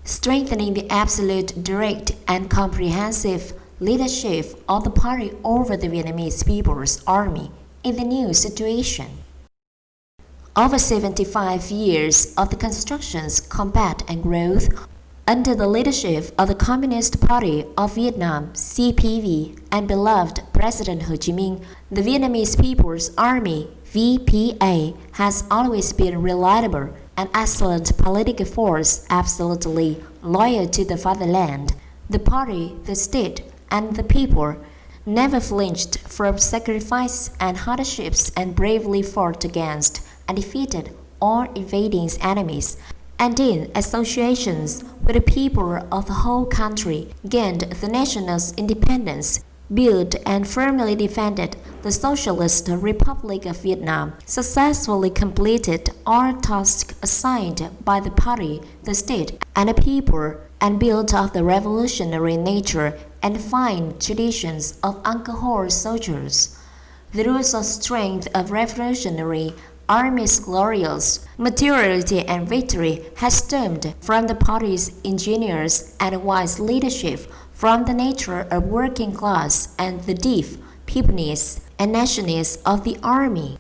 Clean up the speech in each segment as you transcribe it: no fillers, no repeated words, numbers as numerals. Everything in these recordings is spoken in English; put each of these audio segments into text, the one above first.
strengthening the absolute, direct, and comprehensive leadership of the party over the Vietnamese People's Army in the new situation. Over 75 years of the construction's combat and growth under the leadership of the Communist Party of Vietnam (CPV) and beloved President Ho Chi Minh, the Vietnamese People's Army (VPA) has always been reliable and excellent political force, absolutely loyal to the fatherland. The party, the state, and the people never flinched from sacrifice and hardships and bravely fought against and defeated all invading enemies, and in associations with the people of the whole country, gained the nation's independence, built and firmly defended the Socialist Republic of Vietnam, successfully completed all tasks assigned by the party, the state, and the people, and built up the revolutionary nature and fine traditions of Uncle Ho's soldiers. The rules of strength of revolutionary Army's glorious maturity and victory has stemmed from the party's ingenious and wise leadership, from the nature of working class and the deep peopleness and nationalness of the army.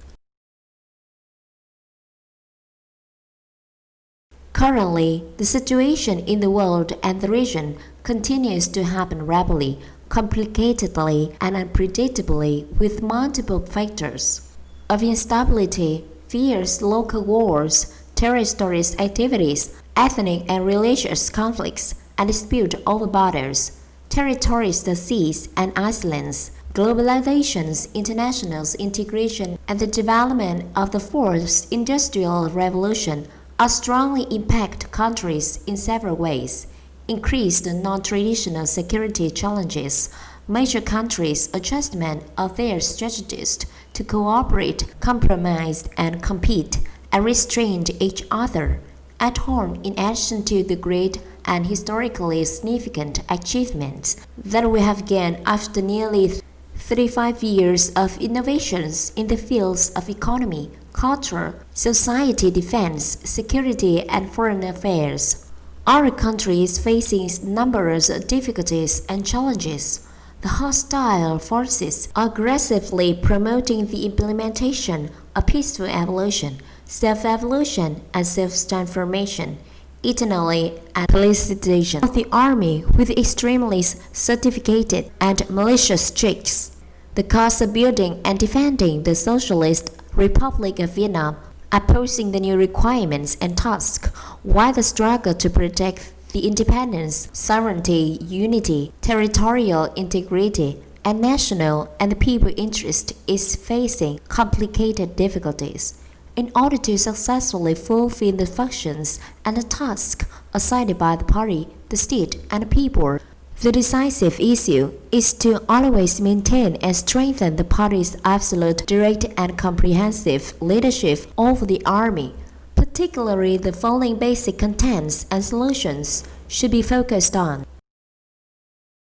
Currently, the situation in the world and the region continues to happen rapidly, complicatedly, and unpredictably with multiple factors of instability, fierce local wars, terrorist activities, ethnic and religious conflicts, and dispute over borders, territories, seas, and islands, globalization's international integration, and the development of the fourth industrial revolution are strongly impact countries in several ways. Increased non-traditional security challenges, major countries' adjustment of their strategies to cooperate, compromise, and compete, and restrain each other at home in addition to the great and historically significant achievements that we have gained after nearly 35 years of innovations in the fields of economy, culture, society, defense, security, and foreign affairs. Our country is facing numerous difficulties and challenges. The hostile forces are aggressively promoting the implementation of peaceful evolution, self-evolution, and self-transformation, eternally and felicitation of the army with extremely certificated and malicious tricks. The cause of building and defending the Socialist Republic of Vietnam, opposing the new requirements and tasks, while the struggle to protect the independence, sovereignty, unity, territorial integrity, and national and people interest is facing complicated difficulties. In order to successfully fulfill the functions and the tasks assigned by the party, the state, and the people, the decisive issue is to always maintain and strengthen the party's absolute, direct, and comprehensive leadership over the army. Particularly, the following basic contents and solutions should be focused on.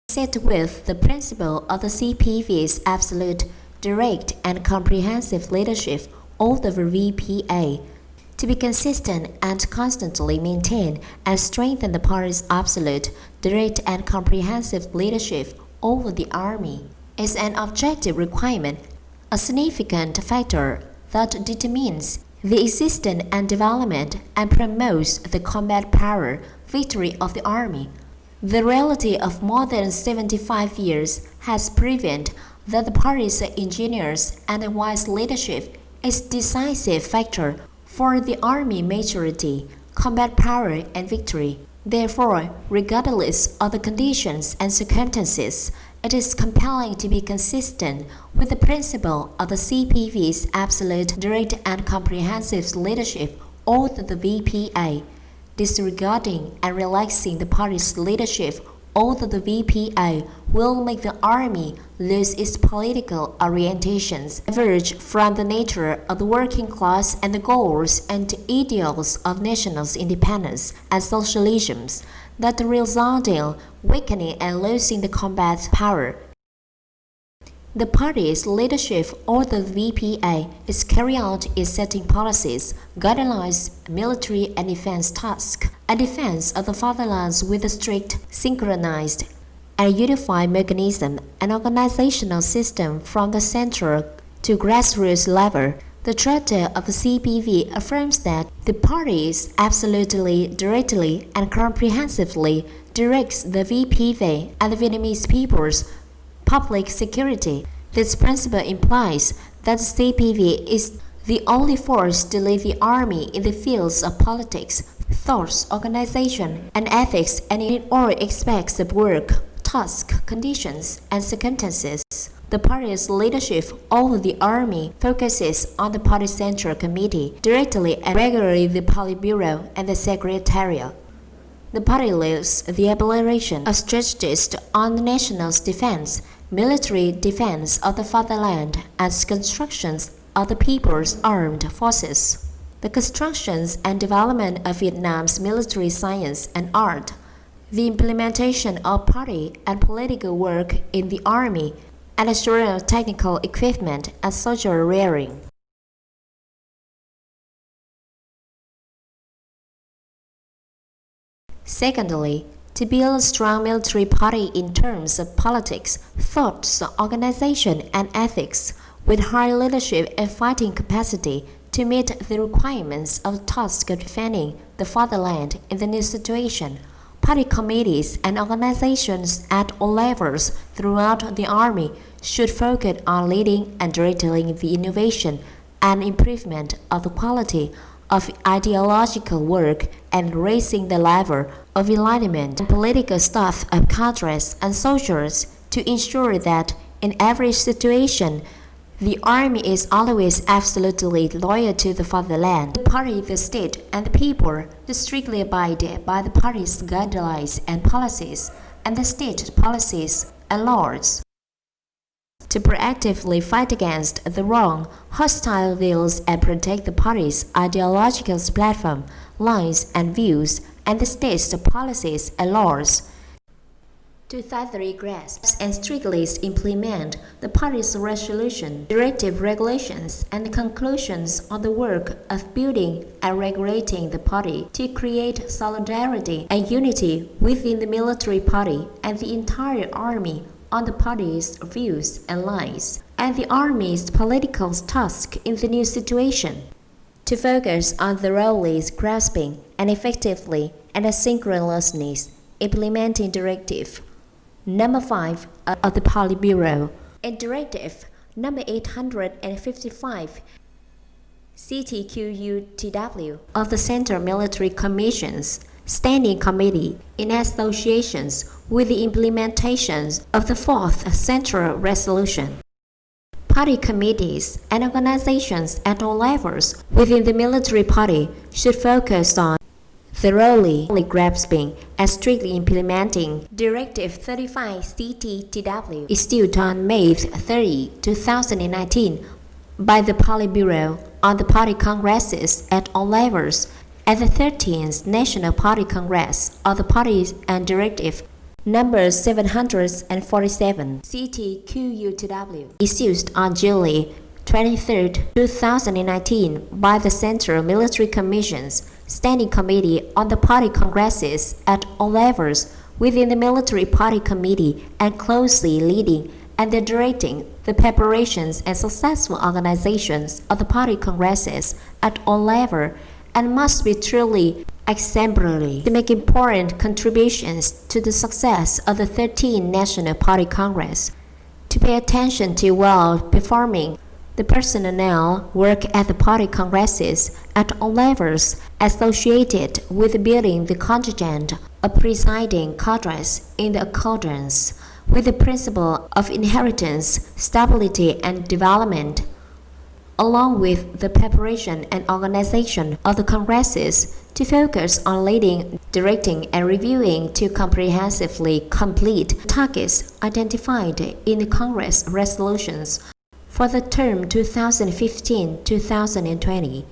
Set with the principle of the CPV's absolute, direct, and comprehensive leadership over the VPA, to be consistent and constantly maintain and strengthen the party's absolute, direct, and comprehensive leadership over the army is an objective requirement, a significant factor that determines the existence and development and promotes the combat power victory of the army. The reality of more than 75 years has proven that the party's ingenious and wise leadership is a decisive factor for the army maturity, combat power, and victory. Therefore, regardless of the conditions and circumstances, it is compelling to be consistent with the principle of the CPV's absolute, direct, and comprehensive leadership over the VPA, disregarding and relaxing the party's leadership over the VPA will make the army lose its political orientations, diverge from the nature of the working class and the goals and ideals of national independence and socialism, that result in weakening and losing the combat power. The party's leadership or the VPA is carried out in setting policies, guidelines, military and defense tasks, and defense of the fatherland with a strict, synchronized, and unified mechanism and organizational system from the central to grassroots level. The Charter of the CPV affirms that the parties absolutely, directly, and comprehensively directs the VPV and the Vietnamese people's public security. This principle implies that the CPV is the only force to lead the army in the fields of politics, thoughts, organization, and ethics, and in all aspects of work, task, conditions, and circumstances. The party's leadership over the army focuses on the party central committee, directly and regularly the Politburo and the Secretariat. The party leads the elaboration of strategies on the nation's defense, military defense of the fatherland, and constructions of the people's armed forces. The constructions and development of Vietnam's military science and art, the implementation of party and political work in the army, and assurance of technical equipment and social rearing. Secondly, to build a strong military party in terms of politics, thoughts, organization, and ethics, with high leadership and fighting capacity to meet the requirements of the task of defending the fatherland in the new situation. Party committees and organizations at all levels throughout the army should focus on leading and directing the innovation and improvement of the quality of ideological work and raising the level of enlightenment and political staff of cadres and soldiers to ensure that in every situation the army is always absolutely loyal to the fatherland. The party, the state, and the people to strictly abide by the party's guidelines and policies, and the state policies and laws. To proactively fight against the wrong, hostile views and protect the party's ideological platform, lines and views, and the state's policies and laws. To thoroughly grasp and strictly implement the party's resolution, directive regulations, and the conclusions on the work of building and regulating the party to create solidarity and unity within the military party and the entire army on the party's views and lines, and the army's political task in the new situation. To focus on thoroughly grasping and effectively and asynchronously implementing Directive Number 5 of the Politburo and Directive Number 855 CTQUTW of the Central Military Commission's Standing Committee in associations with the implementations of the 4th Central Resolution. Party committees and organizations at all levels within the military party should focus on thoroughly grasping and strictly implementing Directive 35 CTTW issued on May 30, 2019 by the Politburo on the party congresses at all levels at the 13th National Party Congress of the Party and Directive Number 747 CTQUTW issued on July 23, 2019 by the Central Military Commission's Standing Committee on the Party Congresses at all levels within the Military Party Committee and closely leading and directing the preparations and successful organizations of the Party Congresses at all levels and must be truly exemplary to make important contributions to the success of the 13th National Party Congress, to pay attention to well-performing the personnel work at the party congresses at all levels associated with building the contingent of presiding cadres in accordance with the principle of inheritance, stability, and development, along with the preparation and organization of the congresses to focus on leading, directing, and reviewing to comprehensively complete targets identified in the Congress resolutions for the term 2015-2020,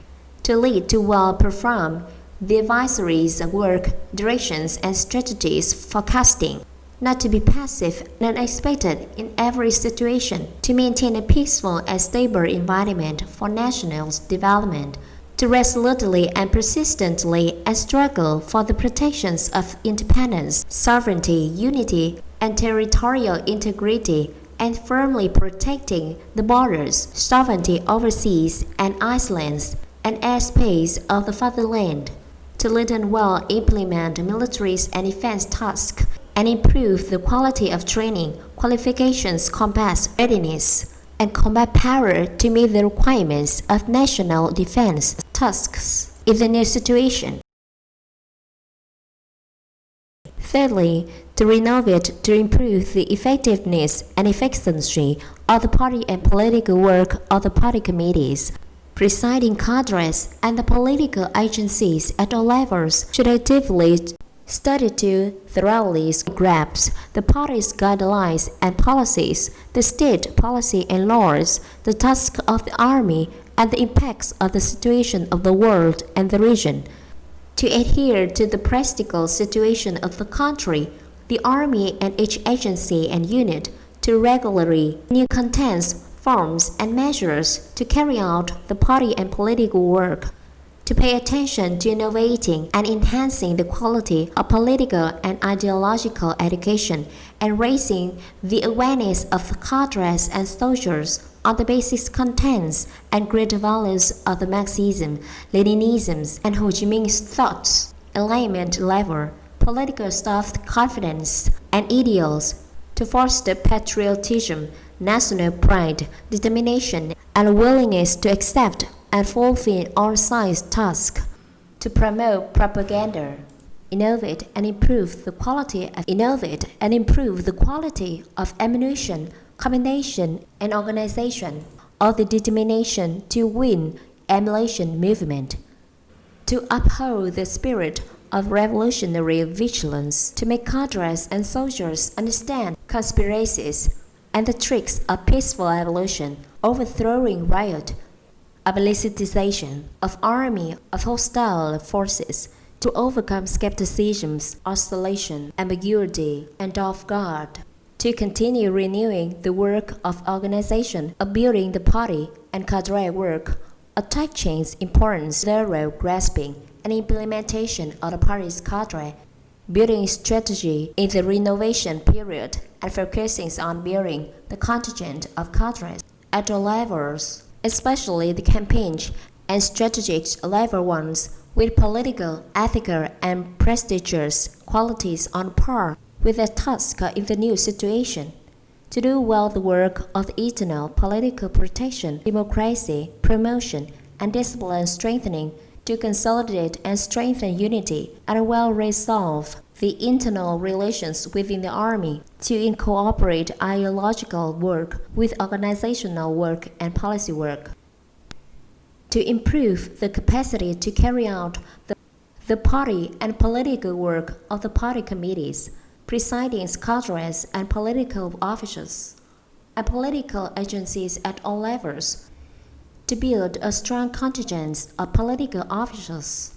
to lead to well-perform the advisories work, directions, and strategies forecasting, not to be passive and unexpected in every situation, to maintain a peaceful and stable environment for national development, to resolutely and persistently and struggle for the protections of independence, sovereignty, unity, and territorial integrity, and firmly protecting the borders, sovereignty overseas and islands, and airspace of the fatherland, to lead and well implement military and defense tasks, and improve the quality of training, qualifications, combat readiness, and combat power to meet the requirements of national defense tasks in the new situation. Thirdly, to renovate to improve the effectiveness and efficiency of the party and political work of the party committees. Presiding cadres and the political agencies at all levels should actively study to thoroughly grasp the party's guidelines and policies, the state policy and laws, the tasks of the army, and the impacts of the situation of the world and the region. To adhere to the practical situation of the country, the army and each agency and unit to regularly new contents, forms, and measures to carry out the party and political work, to pay attention to innovating and enhancing the quality of political and ideological education and raising the awareness of the cadres and soldiers on the basic contents and great values of the Marxism, Leninism, and Ho Chi Minh's thoughts, alignment level, political self-confidence, and ideals, to foster patriotism, national pride, determination, and willingness to accept and fulfill all-size tasks, to promote propaganda, innovate and improve the quality of ammunition, combination, and organization, of the determination to win emulation movement, to uphold the spirit of revolutionary vigilance, to make cadres and soldiers understand conspiracies and the tricks of peaceful evolution, overthrowing riot, politicization of army of hostile forces, to overcome skepticism, oscillation, ambiguity, and off guard, to continue renewing the work of organization, of building the party and cadre work, attaching importance, thorough grasping, and implementation of the party's cadre, building strategy in the renovation period, and focusing on building the contingent of cadres at all levels, especially the campaign and strategic level ones, with political, ethical, and prestigious qualities on par with their task in the new situation, to do well the work of the eternal political protection, democracy, promotion, and discipline strengthening, to consolidate and strengthen unity, and well resolve the internal relations within the army, to incorporate ideological work with organizational work and policy work, to improve the capacity to carry out the party and political work of the party committees, presiding cadres and political officials, and political agencies at all levels, to build a strong contingent of political officials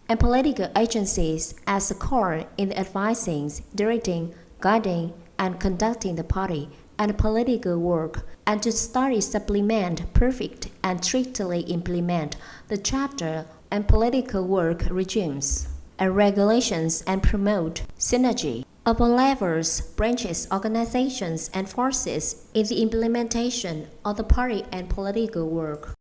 and political agencies as a core in the advising, directing, guiding, and conducting the party and political work, and to study, supplement, perfect, and strictly implement the chapter and political work regimes and regulations, and promote synergy upon levels, branches, organizations, and forces in the implementation of the party and political work.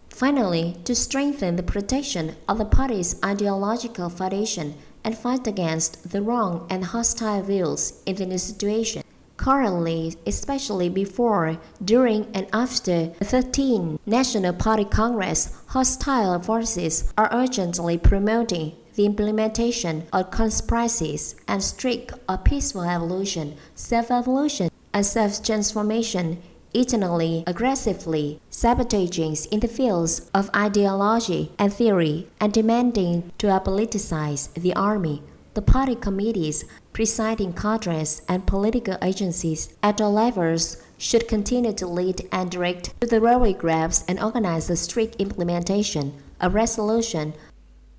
Finally, to strengthen the protection of the party's ideological foundation and fight against the wrong and hostile views in the new situation. Currently, especially before, during, and after the 13th National Party Congress, hostile forces are urgently promoting the implementation of conspiracies and strict or peaceful evolution, self-evolution, and self-transformation, eternally, aggressively, sabotaging in the fields of ideology and theory, and demanding to apoliticize the army, the party committees, presiding cadres, and political agencies at all levels should continue to lead and direct to the railway grabs and organize the strict implementation of resolution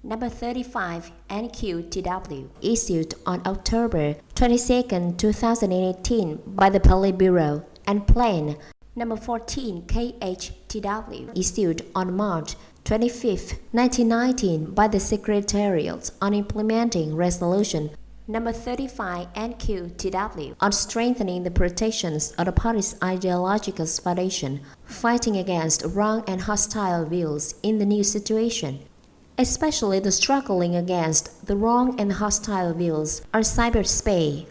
Number 35, NQTW, issued on October 22, 2018 by the Politburo, and Plan. Number 14, KHTW, issued on March 25, 1919 by the Secretariat on Implementing Resolution Number 35, NQTW, on strengthening the protections of the party's ideological foundation, fighting against wrong and hostile views in the new situation, especially the struggling against the wrong and hostile views on cyberspace,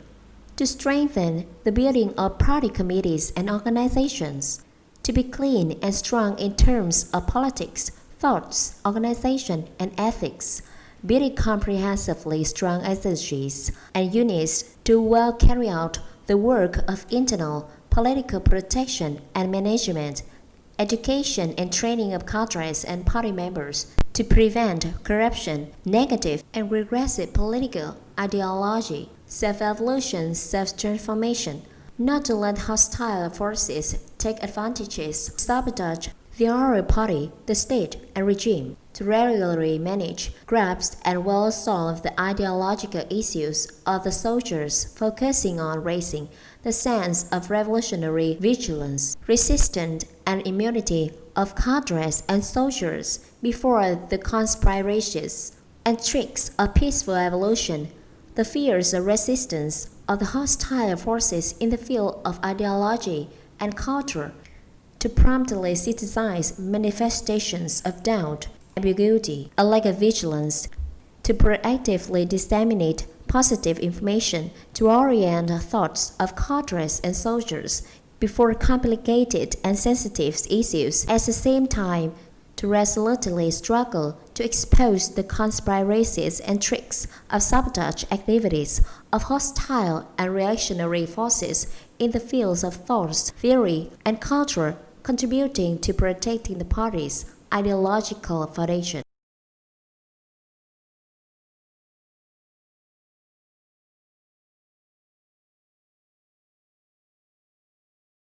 to strengthen the building of party committees and organizations, to be clean and strong in terms of politics, thoughts, organization, and ethics, building comprehensively strong agencies and units to well carry out the work of internal political protection and management, education and training of cadres and party members to prevent corruption, negative and regressive political ideology, self-evolution, self-transformation, not to let hostile forces take advantages, sabotage the other party, the state, and regime, to regularly manage, grasp, and well solve the ideological issues of the soldiers, focusing on raising the sense of revolutionary vigilance, resistance, and immunity of cadres and soldiers before the conspiracies and tricks of peaceful evolution, the fears of resistance of the hostile forces in the field of ideology and culture, to promptly criticize manifestations of doubt, ambiguity, or lack of vigilance, to proactively disseminate positive information to orient the thoughts of cadres and soldiers before complicated and sensitive issues, at the same time to resolutely struggle to expose the conspiracies and tricks of sabotage activities of hostile and reactionary forces in the fields of thought, theory, and culture, contributing to protecting the party's ideological foundation.